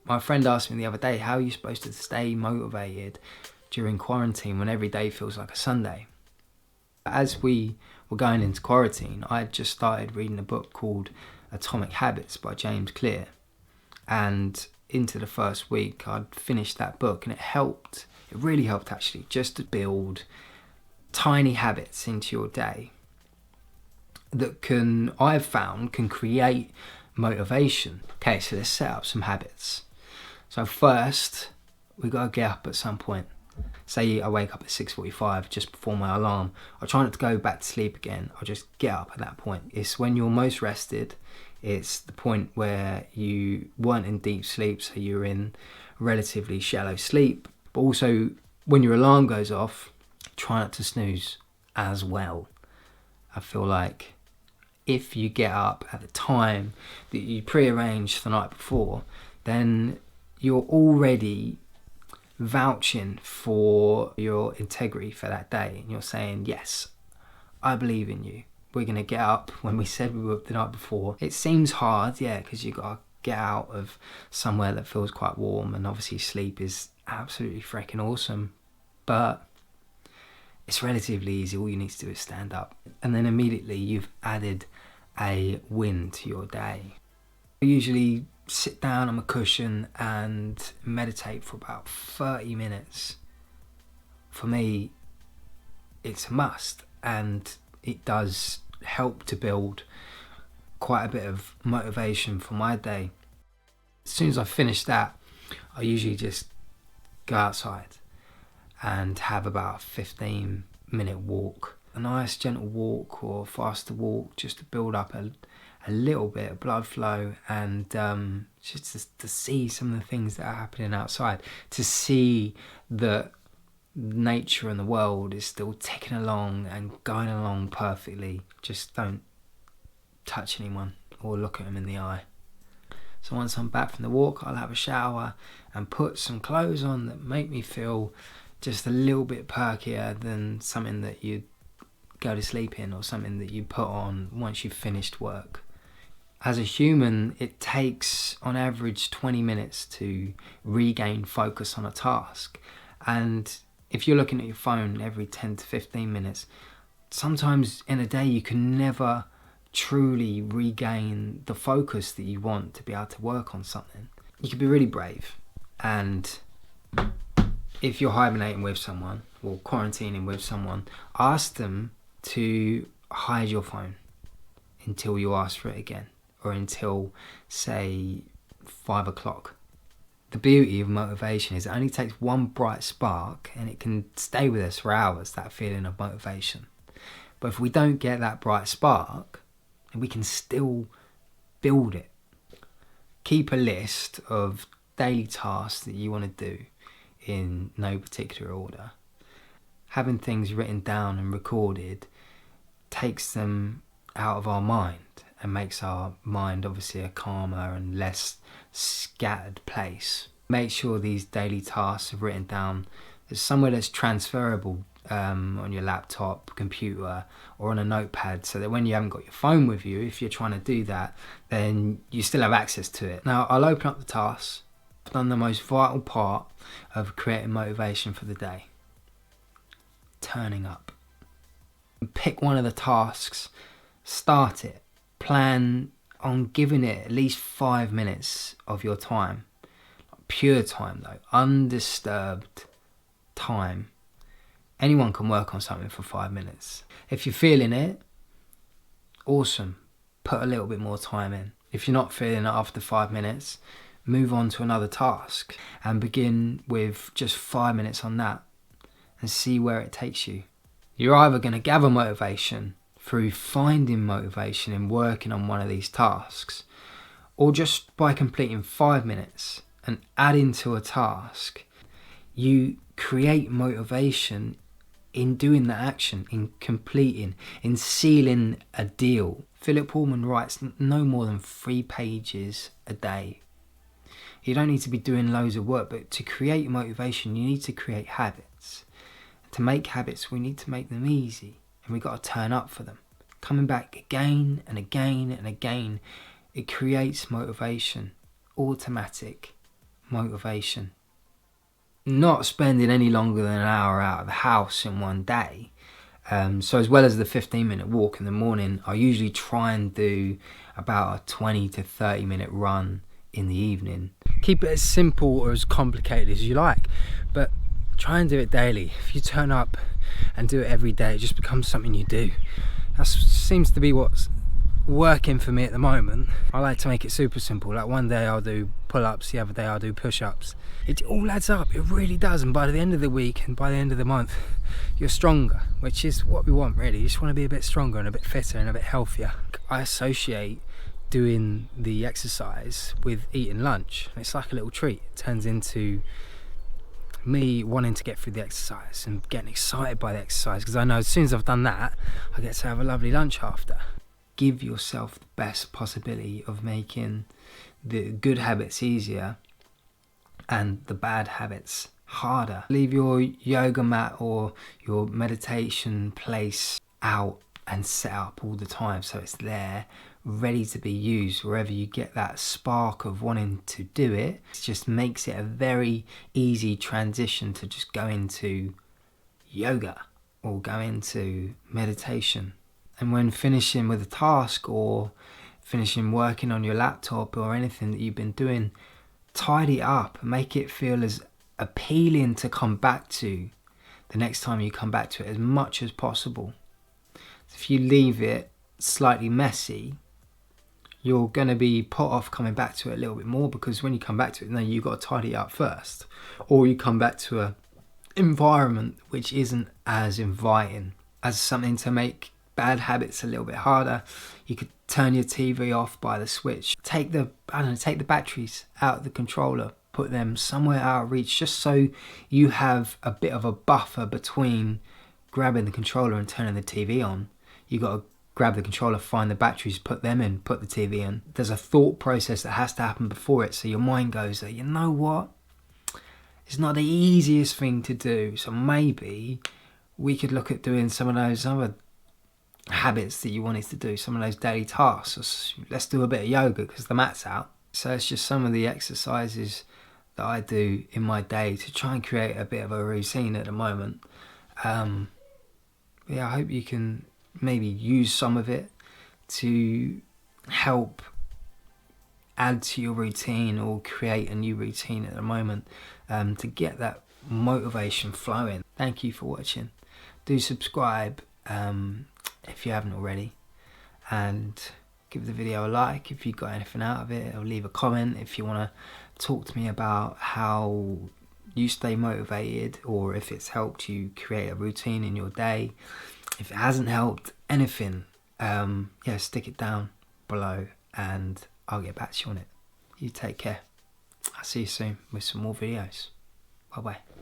My friend asked me the other day, how are you supposed to stay motivated during quarantine when every day feels like a Sunday? As we were going into quarantine, I had just started reading a book called Atomic Habits by James Clear. And into the first week, I'd finished that book, and it really helped actually, just to build tiny habits into your day that I've found can create motivation. Okay, so let's set up some habits. So first, we got to get up at some point. Say I wake up at 6:45 just before my alarm. I try not to go back to sleep again. I'll just get up at that point. It's when you're most rested. It's the point where you weren't in deep sleep, so you're in relatively shallow sleep. But also, when your alarm goes off, try not to snooze as well. I feel like if you get up at the time that you prearranged the night before, then you're already vouching for your integrity for that day, and you're saying, yes, I believe in you. We're going to get up when we said we would the night before. It seems hard, yeah, because you've got to get out of somewhere that feels quite warm, and obviously sleep is absolutely freaking awesome, but it's relatively easy. All you need to do is stand up, and then immediately you've added a win to your day. I usually sit down on a cushion and meditate for about 30 minutes. For me, it's a must, and it does help to build quite a bit of motivation for my day. As soon as I finish that, I usually just go outside and have about a 15-minute walk. A nice gentle walk or faster walk, just to build up a little bit of blood flow, and just to see some of the things that are happening outside, to see that nature and the world is still ticking along and going along perfectly. Just don't touch anyone or look at them in the eye. So once I'm back from the walk, I'll have a shower and put some clothes on that make me feel just a little bit perkier than something that you'd go to sleep in, or something that you put on once you've finished work. As a human, it takes on average 20 minutes to regain focus on a task. And if you're looking at your phone every 10 to 15 minutes, sometimes in a day you can never truly regain the focus that you want to be able to work on something. You can be really brave, and if you're hibernating with someone or quarantining with someone, ask them to hide your phone until you ask for it again, or until, say, 5 o'clock. The beauty of motivation is it only takes one bright spark and it can stay with us for hours, that feeling of motivation. But if we don't get that bright spark, then we can still build it. Keep a list of daily tasks that you want to do in no particular order. Having things written down and recorded takes them out of our mind and makes our mind obviously a calmer and less scattered place. Make sure these daily tasks are written down. There's somewhere that's transferable on your laptop, computer, or on a notepad, so that when you haven't got your phone with you, if you're trying to do that, then you still have access to it. Now, I'll open up the tasks. I've done the most vital part of creating motivation for the day. Turning up. Pick one of the tasks, start it, plan on giving it at least 5 minutes of your time. Pure time though, undisturbed time. Anyone can work on something for 5 minutes. If you're feeling it, awesome, put a little bit more time in. If you're not feeling it after 5 minutes, move on to another task and begin with just 5 minutes on that and see where it takes you. You're either going to gather motivation through finding motivation in working on one of these tasks, or just by completing 5 minutes and adding to a task, you create motivation in doing that action, in completing, in sealing a deal. Philip Pullman writes no more than 3 pages a day. You don't need to be doing loads of work, but to create motivation, you need to create habits. To make habits, we need to make them easy, and we've got to turn up for them. Coming back again and again and again, it creates motivation, automatic motivation. Not spending any longer than an hour out of the house in one day. So as well as the 15-minute walk in the morning, I usually try and do about a 20 to 30-minute run in the evening. Keep it as simple or as complicated as you like, but try and do it daily. If you turn up and do it every day, it just becomes something you do. That seems to be what's working for me at the moment. I like to make it super simple. Like one day I'll do pull-ups, the other day I'll do push-ups. It all adds up, it really does, and by the end of the week and by the end of the month you're stronger, which is what we want really. You just want to be a bit stronger and a bit fitter and a bit healthier. I associate doing the exercise with eating lunch. It's like a little treat. It turns into me wanting to get through the exercise and getting excited by the exercise, because I know as soon as I've done that I get to have a lovely lunch after. Give yourself the best possibility of making the good habits easier and the bad habits harder. Leave your yoga mat or your meditation place out and set up all the time so it's there, ready to be used wherever you get that spark of wanting to do it. It just makes it a very easy transition to just go into yoga or go into meditation. And when finishing with a task or finishing working on your laptop or anything that you've been doing, tidy it up and make it feel as appealing to come back to the next time you come back to it as much as possible. If you leave it slightly messy, you're going to be put off coming back to it a little bit more, because when you come back to it, then you've got to tidy it up first. Or you come back to a environment which isn't as inviting. As something to make bad habits a little bit harder, you could turn your TV off by the switch. Take the batteries out of the controller, put them somewhere out of reach, just so you have a bit of a buffer between grabbing the controller and turning the TV on. You got to grab the controller, find the batteries, put them in, put the TV in. There's a thought process that has to happen before it, so your mind goes, you know what? It's not the easiest thing to do, so maybe we could look at doing some of those other habits that you wanted to do, some of those daily tasks. Let's do a bit of yoga because the mat's out. So it's just some of the exercises that I do in my day to try and create a bit of a routine at the moment. I hope you can maybe use some of it to help add to your routine or create a new routine at the moment, to get that motivation flowing. Thank you for watching. Do subscribe if you haven't already, and give the video a like if you got anything out of it, or leave a comment if you want to talk to me about how you stay motivated, or if it's helped you create a routine in your day. If it hasn't helped anything, stick it down below and I'll get back to you on it. You take care. I'll see you soon with some more videos. Bye bye.